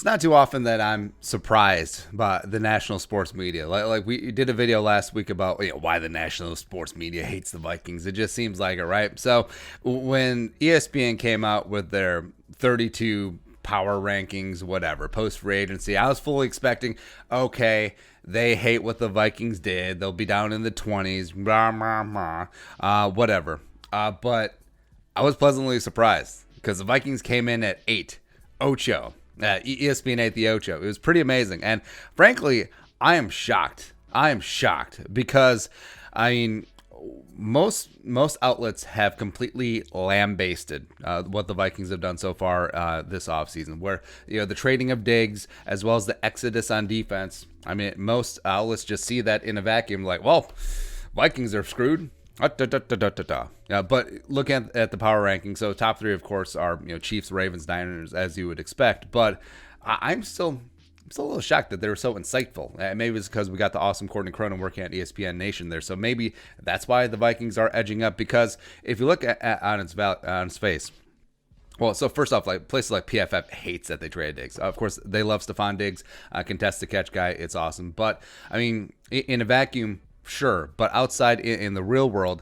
not too often that I'm surprised by the national sports media. Like we did a video last week about why the national sports media hates the Vikings. It just seems like it, right? So when ESPN came out with their 32 power rankings, whatever, post free agency, I was fully expecting, okay, they hate what the Vikings did. They'll be down in the 20s, blah, blah, blah, whatever. But I was pleasantly surprised because the Vikings came in at 8. Ocho. ESPN 8 the Ocho. It was pretty amazing. And frankly, I am shocked. Because, I mean, most outlets have completely lambasted what the Vikings have done so far this offseason, where the trading of Diggs as well as the exodus on defense. I mean, most outlets just see that in a vacuum, like, well, Vikings are screwed. But look at the power rankings. So top 3, of course, are Chiefs, Ravens, Niners, as you would expect. But I'm still a little shocked that they were so insightful. Maybe it's because we got the awesome Courtney Cronin working at ESPN Nation there. So maybe that's why the Vikings are edging up. Because if you look on its face, well, so first off, like places like PFF hates that they traded Diggs. Of course, they love Stephon Diggs, contest the catch guy. It's awesome. But I mean, in a vacuum, sure, but outside in the real world,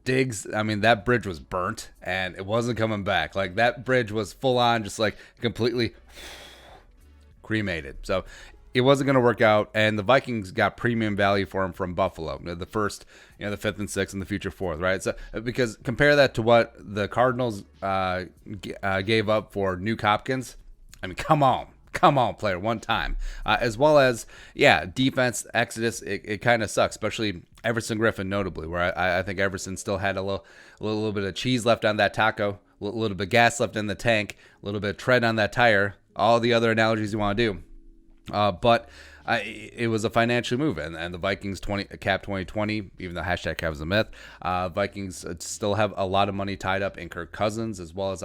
Diggs, I mean, that bridge was burnt and it wasn't coming back. Like that bridge was full on, just like completely cremated. So it wasn't going to work out. And the Vikings got premium value for him from Buffalo, the first, the 5th and 6th and the future 4th, right? So because compare that to what the Cardinals gave up for Nuke Hopkins. I mean, come on, player, one time. As well as, defense, exodus, it kind of sucks, especially Everson Griffin, notably, where I think Everson still had a little bit of cheese left on that taco, a little bit of gas left in the tank, a little bit of tread on that tire, all the other analogies you want to do. But it was a financial move, and the Vikings cap 2020, even though hashtag cap is a myth, Vikings still have a lot of money tied up in Kirk Cousins, as well as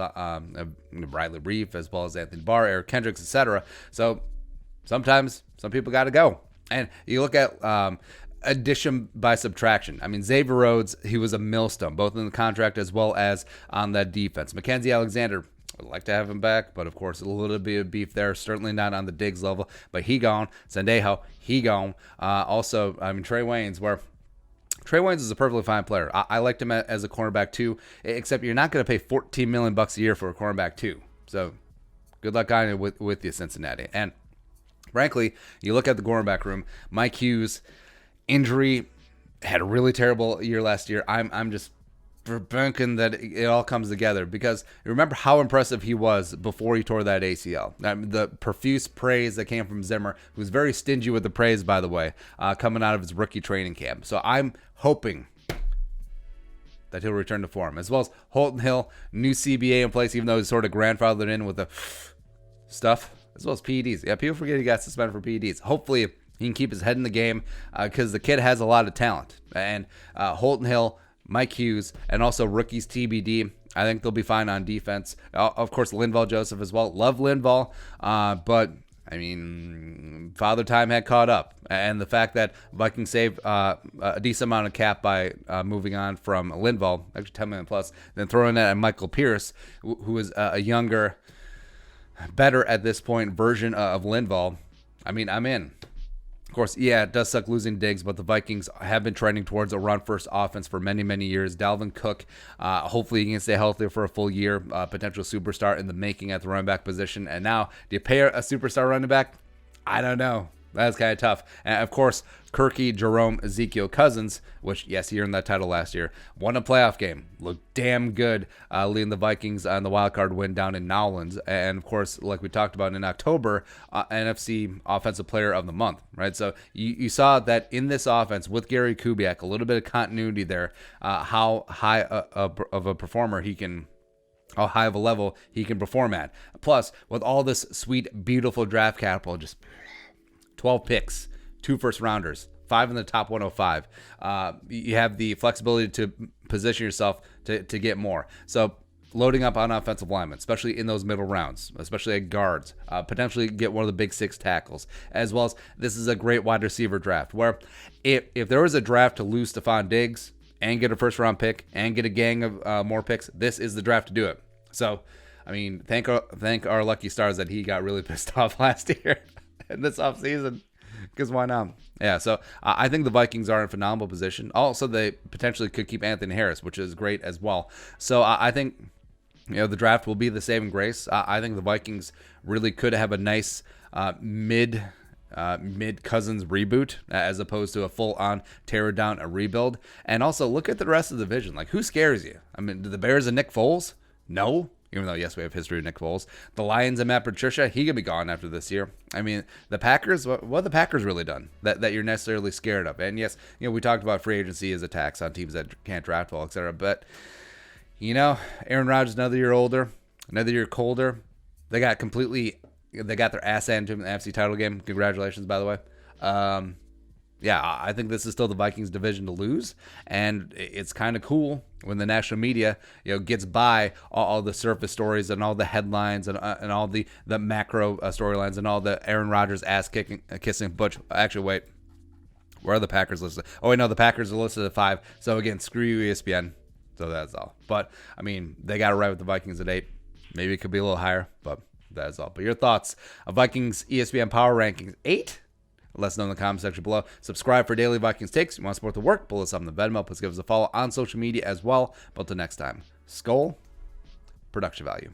Riley Reef, as well as Anthony Barr, Eric Kendricks, etc. So sometimes some people got to go. And you look at addition by subtraction. I mean, Xavier Rhodes, he was a millstone, both in the contract as well as on that defense. Mackenzie Alexander, I'd like to have him back, but of course a little bit of beef there. Certainly not on the Diggs level, but he gone. Sendejo, he gone. Also, I mean, Trey Waynes is a perfectly fine player. I liked him as a cornerback too, except you're not going to pay $14 million a year for a cornerback too. So good luck on it with you, Cincinnati. And frankly, you look at the cornerback room. Mike Hughes, injury, had a really terrible year last year. I'm just bunking that it all comes together, because remember how impressive he was before he tore that ACL. The profuse praise that came from Zimmer, who was very stingy with the praise, by the way, coming out of his rookie training camp. So I'm hoping that he'll return to form, as well as Holton Hill, new CBA in place, even though he's sort of grandfathered in with the stuff, as well as PEDs. Yeah, people forget he got suspended for PEDs. Hopefully he can keep his head in the game, because the kid has a lot of talent. And Holton Hill, Mike Hughes, and also rookies TBD, I think they'll be fine on defense. Of course, Linval Joseph as well. Love Linval, but I mean, Father Time had caught up. And the fact that Vikings saved a decent amount of cap by moving on from Linval, actually 10 million plus, then throwing that at Michael Pierce, who is a younger, better at this point version of Linval. I mean, I'm in. Of course, it does suck losing Diggs, but the Vikings have been trending towards a run-first offense for many, many years. Dalvin Cook, hopefully he can stay healthy for a full year, potential superstar in the making at the running back position. And now, do you pay a superstar running back? I don't know. That's kind of tough. And, of course, Kirky, Jerome, Ezekiel Cousins, which, yes, he earned that title last year, won a playoff game. Looked damn good leading the Vikings on the wildcard win down in Nowlands. And, of course, like we talked about in October, NFC Offensive Player of the Month, right? So you saw that in this offense with Gary Kubiak, a little bit of continuity there, how high of a performer he can, how high of a level he can perform at. Plus, with all this sweet, beautiful draft capital, just 12 picks, 2 first-rounders, 5 in the top 105. You have the flexibility to position yourself to get more. So loading up on offensive linemen, especially in those middle rounds, especially at guards, potentially get one of the big 6 tackles, as well as this is a great wide receiver draft, where if there was a draft to lose Stephon Diggs and get a first-round pick and get a gang of more picks, this is the draft to do it. So I mean, thank our lucky stars that he got really pissed off last year in this offseason. Because why not? Yeah, so I think the Vikings are in a phenomenal position. Also, they potentially could keep Anthony Harris, which is great as well. So I think the draft will be the saving grace. I think the Vikings really could have a nice mid Cousins reboot as opposed to a full-on tear down a rebuild. And also look at the rest of the division. Like, who scares you? I mean, do the Bears and Nick Foles? No. Even though, yes, we have history of Nick Foles. The Lions and Matt Patricia, he could be gone after this year. I mean, the Packers, what have the Packers really done that you're necessarily scared of? And yes, we talked about free agency as a tax on teams that can't draft well, etc. But, Aaron Rodgers, another year older, another year colder. They got their ass handed to them in the NFC title game. Congratulations, by the way. Yeah, I think this is still the Vikings division to lose, and it's kind of cool when the national media, gets by all the surface stories and all the headlines and all the macro storylines and all the Aaron Rodgers ass kissing Butch. Actually, wait, where are the Packers listed? Oh wait, no, the Packers are listed at 5. So again, screw you, ESPN. So that's all. But I mean, they got it right with the Vikings at 8. Maybe it could be a little higher, but that's all. But your thoughts of Vikings ESPN Power Rankings 8? Let us know in the comment section below. Subscribe for daily Vikings takes. If you want to support the work, pull us up on the Venmo. Please give us a follow on social media as well. But until next time, Skull, production value.